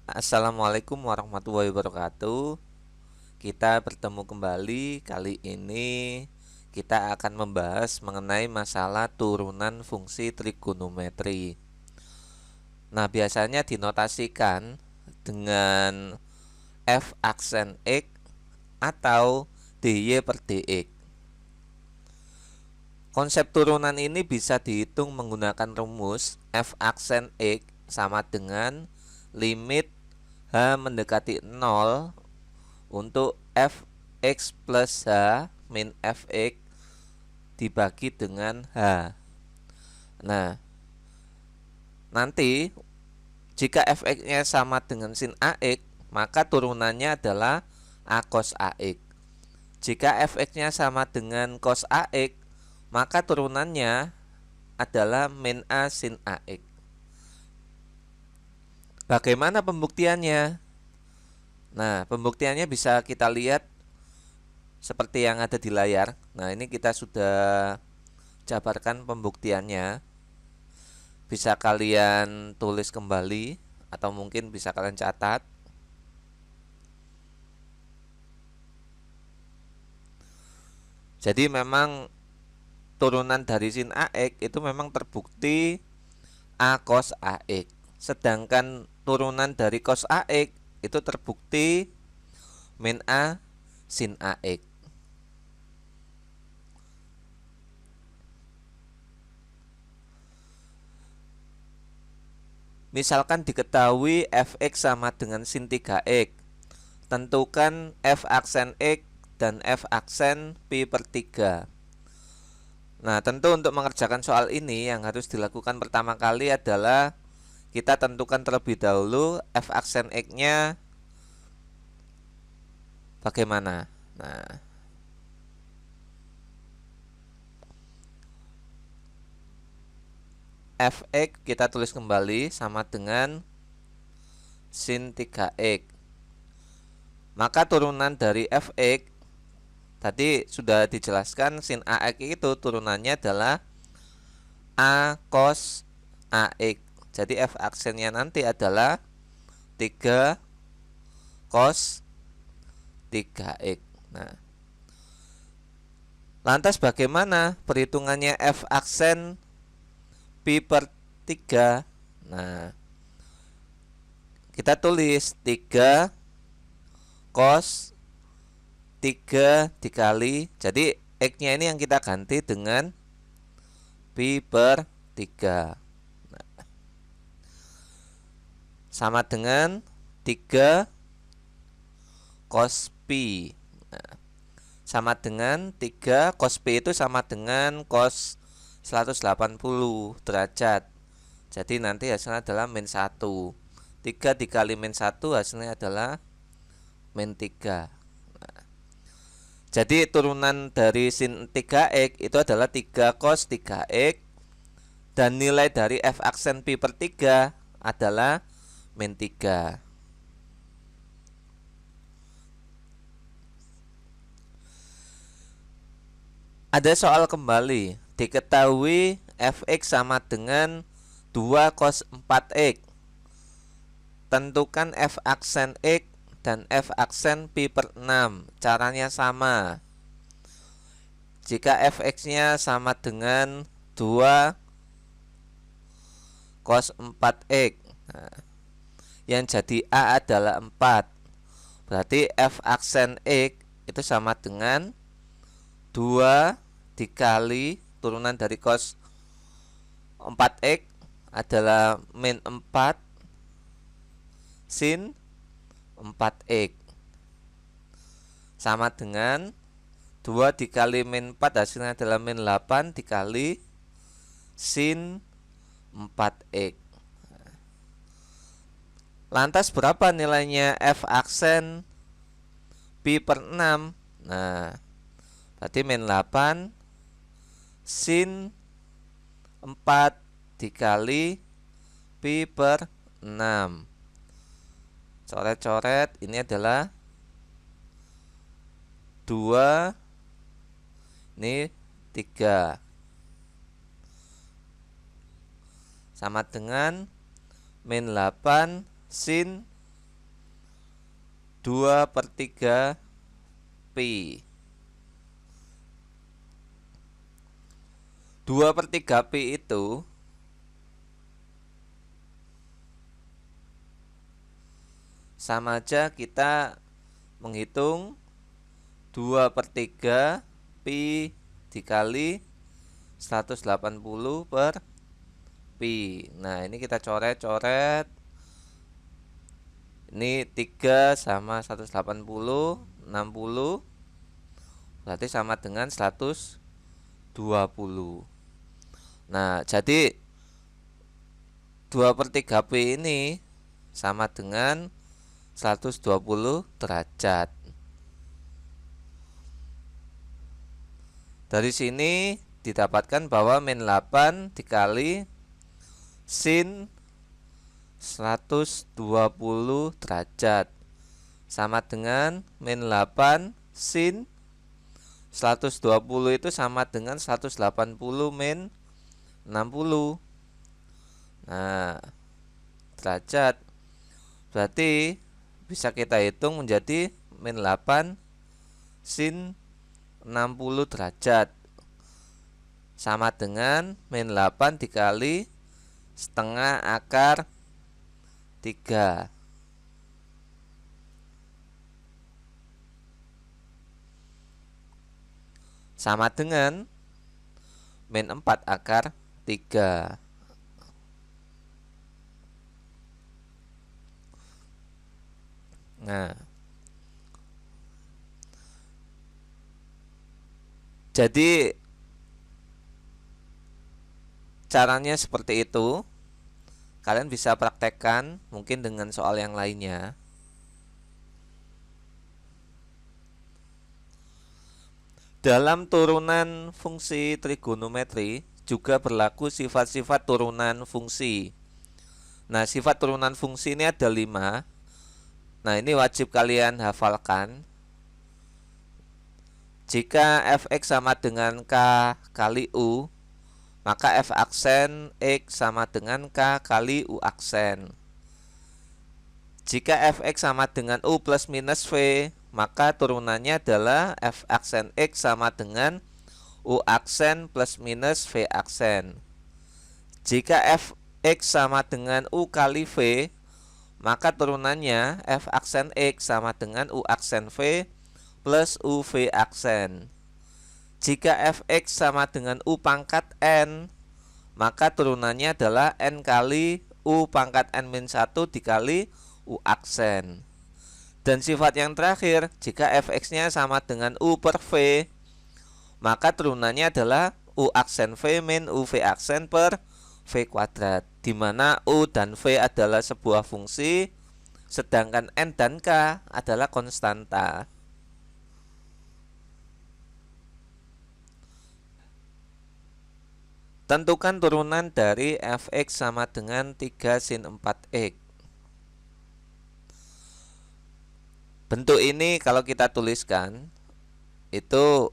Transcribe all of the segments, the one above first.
Assalamualaikum warahmatullahi wabarakatuh. Kita bertemu kembali. Kali ini kita akan membahas mengenai masalah turunan fungsi trigonometri. Nah, biasanya dinotasikan dengan f aksen x atau dy per dx. Konsep turunan ini bisa dihitung menggunakan rumus f aksen x sama dengan limit h mendekati 0 untuk fx plus h min fx dibagi dengan h. Nah, nanti jika fx-nya sama dengan sin ax, maka turunannya adalah a cos ax. Jika fx-nya sama dengan cos ax, maka turunannya adalah min a sin ax. Bagaimana pembuktiannya? Nah, pembuktiannya bisa kita lihat seperti yang ada di layar. Nah, ini kita sudah jabarkan pembuktiannya. Bisa kalian tulis kembali atau mungkin bisa kalian catat. Jadi memang turunan dari sin ax itu memang terbukti a cos ax. Sedangkan turunan dari cos ax itu terbukti min a sin ax. Misalkan diketahui fx sama dengan sin 3x, tentukan f aksen x dan f aksen pi per 3. Nah, tentu untuk mengerjakan soal ini yang harus dilakukan pertama kali adalah kita tentukan terlebih dahulu f aksen x-nya bagaimana. Nah, fx kita tulis kembali sama dengan sin 3x. Maka turunan dari fx tadi sudah dijelaskan, sin ax itu turunannya adalah a cos ax. Jadi f aksennya nanti adalah 3 cos 3x. Nah, lantas bagaimana perhitungannya f aksen pi per 3? Nah, kita tulis 3 cos 3 dikali, jadi x-nya ini yang kita ganti dengan pi per 3. Nah, sama dengan 3 cos pi. Nah, sama dengan 3 cos pi itu sama dengan cos 180 derajat. Jadi nanti hasilnya adalah min 1. 3 dikali min 1 hasilnya adalah min 3. Nah, jadi turunan dari sin 3x itu adalah 3 cos 3x, dan nilai dari f aksen pi per 3 adalah min 3. Ada soal kembali. Diketahui fx sama dengan 2 cos 4x. Tentukan f aksen x dan f aksen pi per 6. Caranya sama. Jika fx-nya sama dengan 2 cos 4x, nah, yang jadi a adalah 4. Berarti f aksen x itu sama dengan 2 dikali turunan dari cos 4x adalah min 4 sin 4x, sama dengan 2 dikali min 4 hasilnya adalah min 8 dikali sin 4x. Lantas berapa nilainya f aksen pi per 6? Nah, berarti min 8 sin 4 dikali pi per 6. Coret-coret, ini adalah 2, ini 3, sama dengan min 8 sin 2/3 Pi. 2/3 Pi itu sama aja kita menghitung 2/3 Pi dikali 180 per Pi. Nah, ini kita coret-coret. Ini 3 sama 180, 60. Berarti sama dengan 120. Nah, jadi 2/3 Pi ini sama dengan 120 derajat. Dari sini didapatkan bahwa min 8 dikali sin 120 derajat sama dengan min 8 sin 120 itu sama dengan 180 min 60. Nah, derajat berarti bisa kita hitung menjadi min 8 sin 60 derajat sama dengan min 8 dikali setengah akar 3. Sama dengan min 4 akar 3. Nah, jadi caranya seperti itu. Kalian bisa praktekkan mungkin dengan soal yang lainnya. Dalam turunan fungsi trigonometri juga berlaku sifat-sifat turunan fungsi. Nah, sifat turunan fungsi ini ada 5. Nah, ini wajib kalian hafalkan. Jika fx sama dengan k kali u, maka f aksen x sama dengan k kali u aksen. Jika fx sama dengan u plus minus v, maka turunannya adalah f aksen x sama dengan u aksen plus minus v aksen. Jika fx sama dengan u kali v, maka turunannya f aksen x sama dengan u aksen v plus uv aksen. Jika fx sama dengan u pangkat n, maka turunannya adalah n kali u pangkat n-1 dikali u aksen. Dan sifat yang terakhir, jika fx-nya sama dengan u per v, maka turunannya adalah u aksen v min uv aksen per v kuadrat, di mana u dan v adalah sebuah fungsi, sedangkan n dan k adalah konstanta. Tentukan turunan dari fx sama dengan 3 sin 4x. Bentuk ini kalau kita tuliskan itu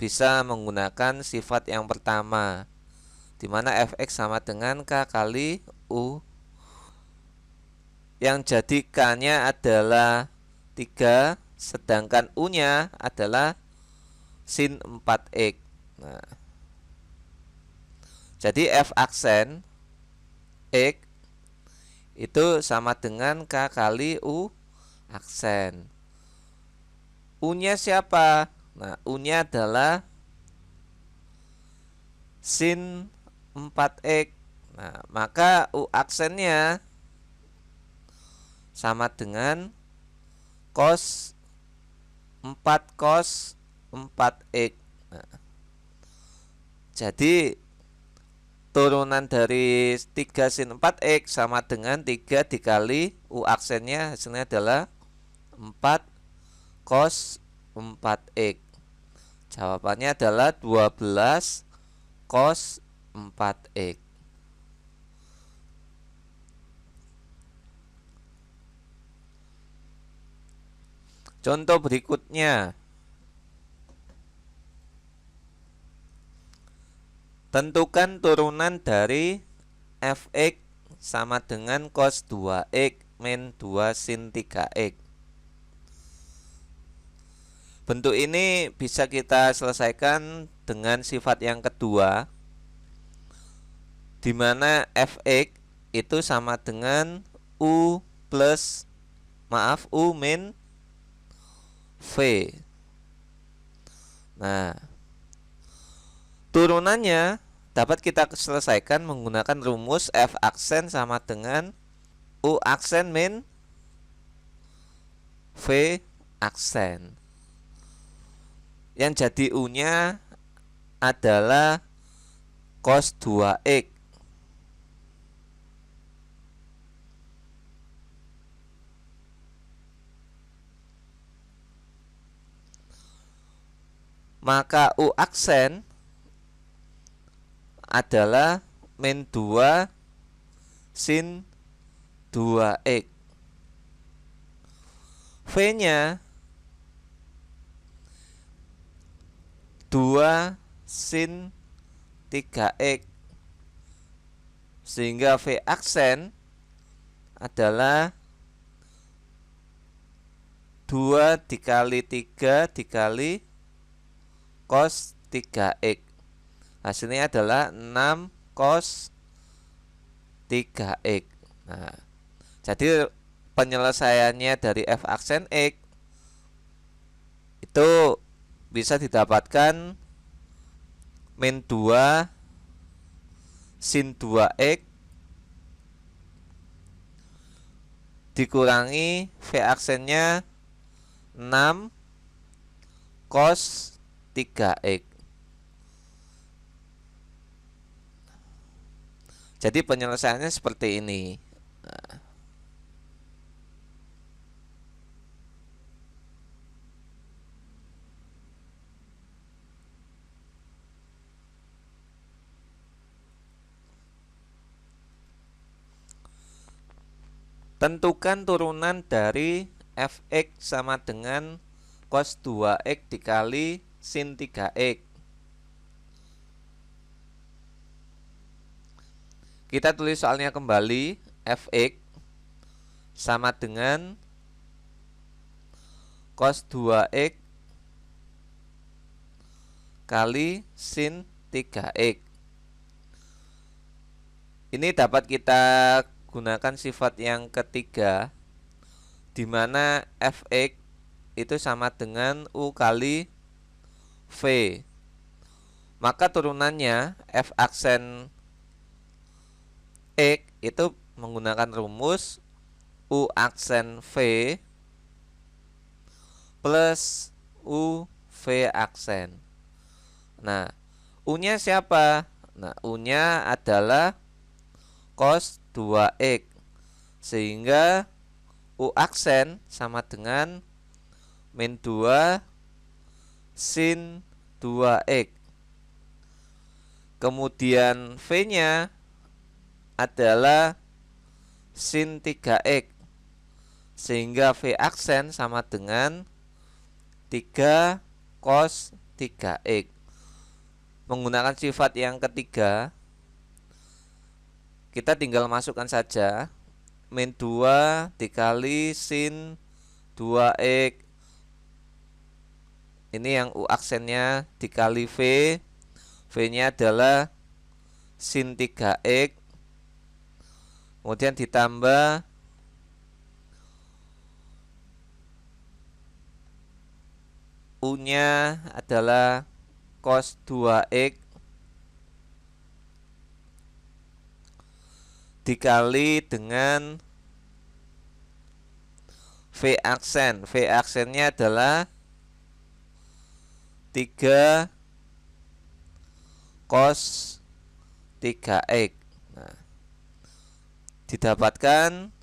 bisa menggunakan sifat yang pertama, di mana fx sama dengan k kali u, yang jadi k-nya adalah 3, sedangkan u-nya adalah sin 4x. Nah, jadi f aksen x itu sama dengan k kali u aksen. U-nya siapa? Nah, U-nya adalah sin 4x. Nah, maka U aksennya sama dengan cos 4 cos 4x. Nah, jadi turunan dari 3 sin 4x sama dengan 3 dikali U aksennya, hasilnya adalah 4 cos 4x. Jawabannya adalah 12 cos 4x. Contoh berikutnya, tentukan turunan dari fx sama dengan cos 2x min 2 sin 3x. Bentuk ini bisa kita selesaikan dengan sifat yang kedua, di mana fx itu sama dengan u min v. Nah, turunannya dapat kita selesaikan menggunakan rumus f aksen sama dengan u aksen min v aksen. Yang jadi u-nya adalah cos 2x. Maka u aksen adalah min 2 sin 2x. V-nya 2 sin 3x, sehingga V aksen adalah 2 dikali 3 dikali cos 3x. Hasilnya adalah 6 cos 3x. Nah, jadi penyelesaiannya dari f aksen x itu bisa didapatkan min 2 sin 2x dikurangi v aksennya 6 cos 3x. Jadi penyelesaiannya seperti ini. Nah, tentukan turunan dari fx sama dengan cos 2x dikali sin 3x. Kita tulis soalnya kembali. Fx sama dengan cos 2x kali sin 3x. Ini dapat kita gunakan sifat yang ketiga, di mana fx itu sama dengan u kali v. Maka turunannya f aksen x itu menggunakan rumus u aksen v plus u v aksen. Nah, u-nya siapa? Nah, u-nya adalah cos 2x, sehingga u aksen sama dengan min 2 sin 2x. Kemudian v-nya adalah sin 3x, sehingga v aksen sama dengan 3 cos 3x. Menggunakan sifat yang ketiga, kita tinggal masukkan saja min 2 dikali sin 2x. Ini yang u aksennya dikali v. V-nya adalah sin 3x. Kemudian ditambah u-nya adalah cos 2x dikali dengan v aksen. V aksennya adalah 3 cos 3x. Nah, didapatkan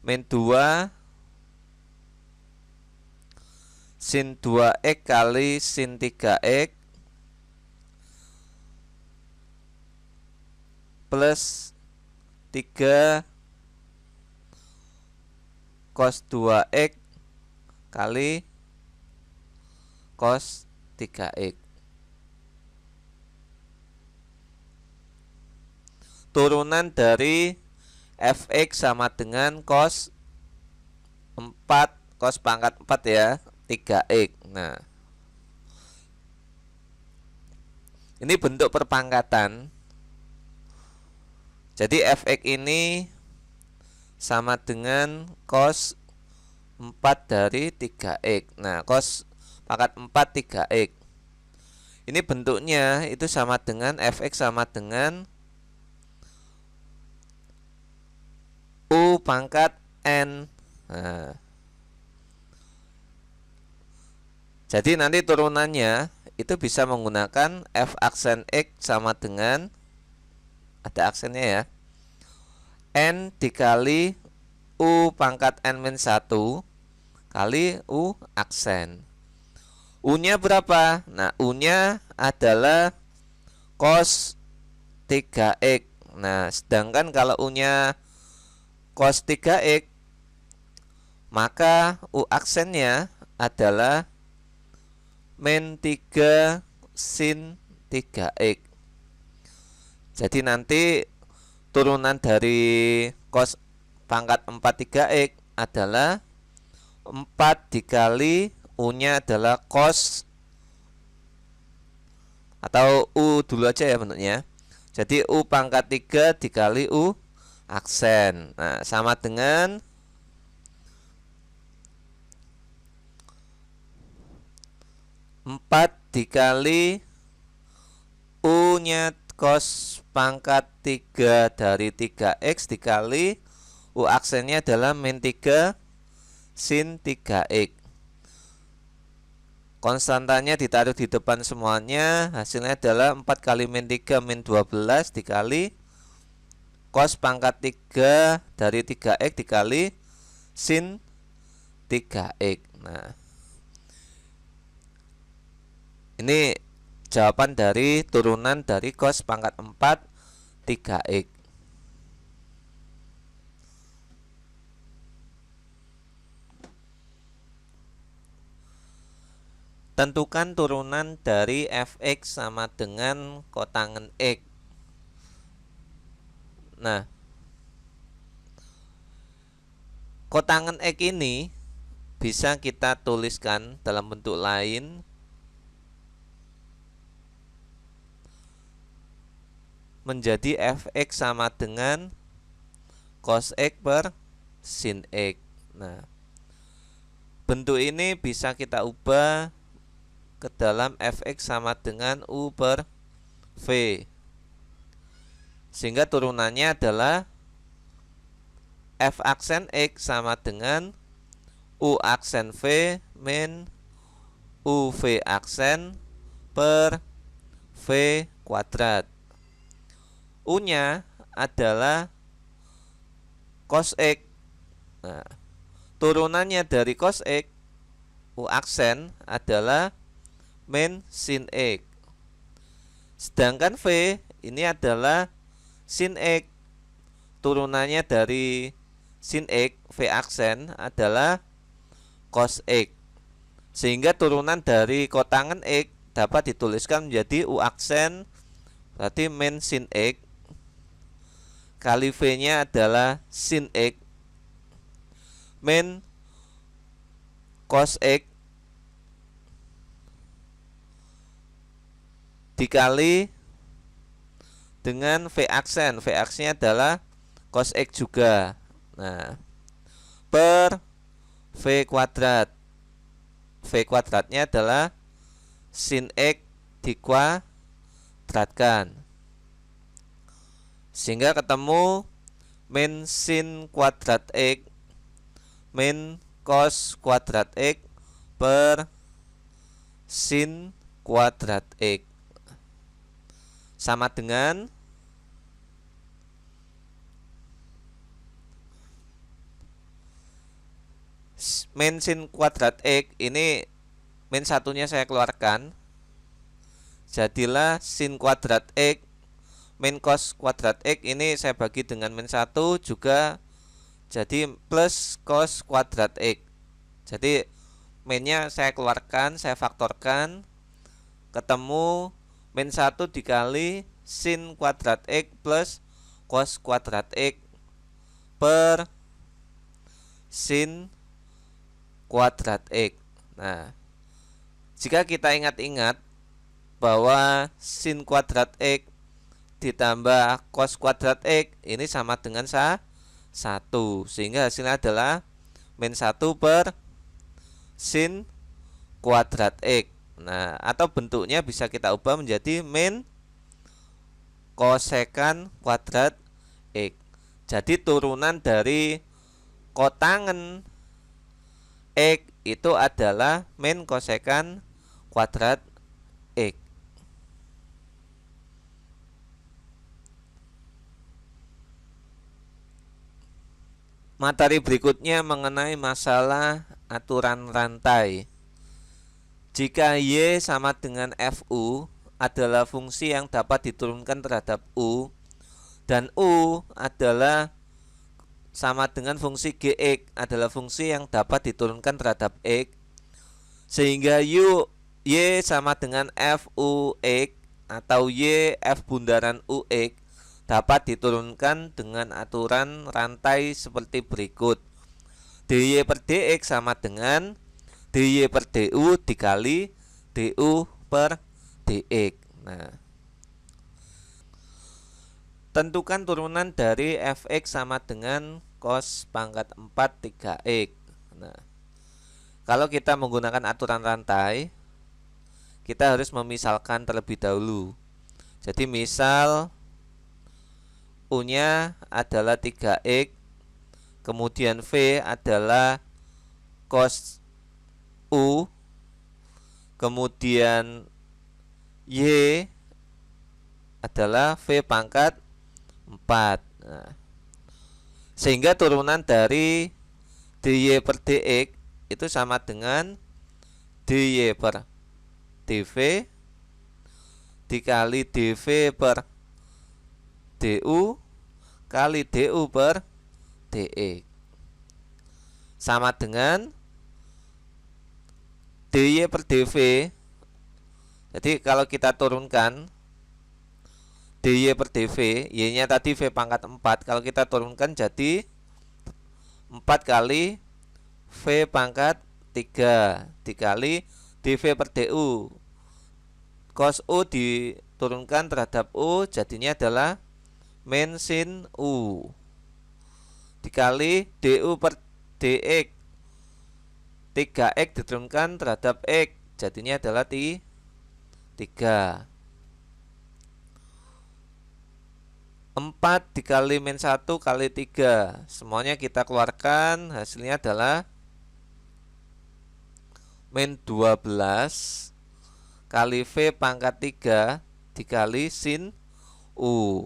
min 2 sin 2x kali sin 3x plus 3 cos 2x kali cos 3x. turunan dari fx sama dengan cos 4 cos pangkat 4 ya 3x. Nah, ini bentuk perpangkatan. Jadi fx ini sama dengan cos 4 dari 3x. Nah, cos pangkat 4 3x. Ini bentuknya itu sama dengan fx sama dengan u pangkat n. Nah, jadi nanti turunannya itu bisa menggunakan f aksen x sama dengan, ada aksennya ya, n dikali u pangkat n-1 kali u aksen. U nya berapa? Nah, U nya adalah cos 3x. Nah, sedangkan kalau U nya cos 3x, maka U aksennya adalah min 3 sin 3x. Jadi nanti turunan dari cos pangkat 4 3x adalah 4 dikali U nya adalah cos, atau U dulu aja ya bentuknya. Jadi U pangkat 3 dikali U aksen. Nah, sama dengan 4 dikali U nya cos pangkat 3 dari 3x dikali U aksennya adalah min 3 sin 3x. Konstantanya ditaruh di depan semuanya, hasilnya adalah 4 kali min 3 min 12 dikali cos pangkat 3 dari 3x dikali sin 3x. Nah, ini jawaban dari turunan dari cos pangkat 4 3x. Tentukan turunan dari fx sama dengan kotangen x. Nah, kotangen x ini bisa kita tuliskan dalam bentuk lain menjadi fx sama dengan cos x per sin x. Nah, bentuk ini bisa kita ubah ke dalam fx sama dengan u per v, sehingga turunannya adalah f aksen x sama dengan u aksen v min u v aksen per v kuadrat. U nya adalah cos x. Nah, turunannya dari cos x, u aksen adalah min sin x. Sedangkan v ini adalah sin x. Turunannya dari sin x, v aksen adalah cos x. Sehingga turunan dari kotangen x dapat dituliskan menjadi u aksen, berarti min sin x kali v nya adalah sin x min cos x dikali dengan v aksen. V aksennya adalah cos x juga. Nah, per v kuadrat. V kuadratnya adalah sin x dikuadratkan, sehingga ketemu min sin kuadrat x min cos kuadrat x per sin kuadrat x sama dengan min sin kuadrat x ini min satunya saya keluarkan, jadilah sin kuadrat x min cos kuadrat x ini saya bagi dengan min 1 juga jadi plus cos kuadrat x. Jadi minnya saya keluarkan, saya faktorkan, ketemu min 1 dikali sin kuadrat x plus cos kuadrat X per sin kuadrat X. Nah, jika kita ingat-ingat bahwa sin kuadrat X ditambah cos kuadrat X ini sama dengan 1, sehingga hasilnya adalah min 1 per sin kuadrat X. Nah, atau bentuknya bisa kita ubah menjadi min kosekan kuadrat X. Jadi turunan dari kotangen X itu adalah min kosekan kuadrat X. Materi berikutnya mengenai masalah aturan rantai. Jika Y sama dengan FU adalah fungsi yang dapat diturunkan terhadap U, dan U adalah sama dengan fungsi Gx adalah fungsi yang dapat diturunkan terhadap X, sehingga Y sama dengan FUX atau Y F bundaran UX dapat diturunkan dengan aturan rantai seperti berikut. dy per dx sama dengan dy per du dikali du per dx. Nah, tentukan turunan dari fx sama dengan cos pangkat 4 3x. Nah, kalau kita menggunakan aturan rantai, kita harus memisalkan terlebih dahulu. Jadi misal U-nya adalah 3x, kemudian V adalah cos U, kemudian Y adalah V pangkat 4. Nah, sehingga turunan dari dy per dx itu sama dengan dy per dv dikali dv per du kali du per dx sama dengan dy per dv. Jadi kalau kita turunkan dy per dv, y nya tadi v pangkat 4, kalau kita turunkan jadi 4 kali v pangkat 3 dikali dv per du. Cos U diturunkan terhadap U jadinya adalah min sin U dikali du per dx. 3x diturunkan terhadap x jadinya adalah 3. 4 dikali min 1 kali 3, semuanya kita keluarkan, hasilnya adalah min 12 kali V pangkat 3 dikali sin U.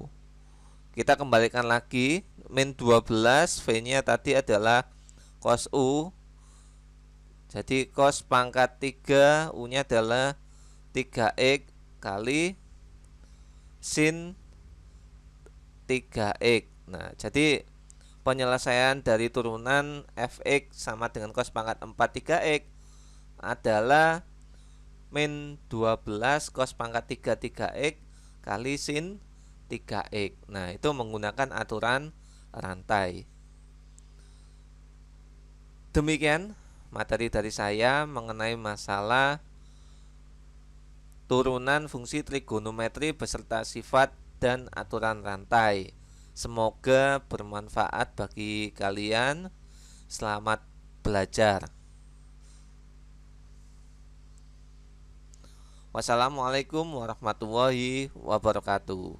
Kita kembalikan lagi, min 12 V nya tadi adalah cos U, jadi cos pangkat 3 U nya adalah 3x kali sin 3x. Nah, jadi penyelesaian dari turunan fx sama dengan cos pangkat 4 3x adalah min 12 cos pangkat 3 3x kali sin 3x. Nah, itu menggunakan aturan rantai. Demikian materi dari saya mengenai masalah turunan fungsi trigonometri beserta sifat dan aturan rantai. Semoga bermanfaat bagi kalian. Selamat belajar. Wassalamualaikum warahmatullahi wabarakatuh.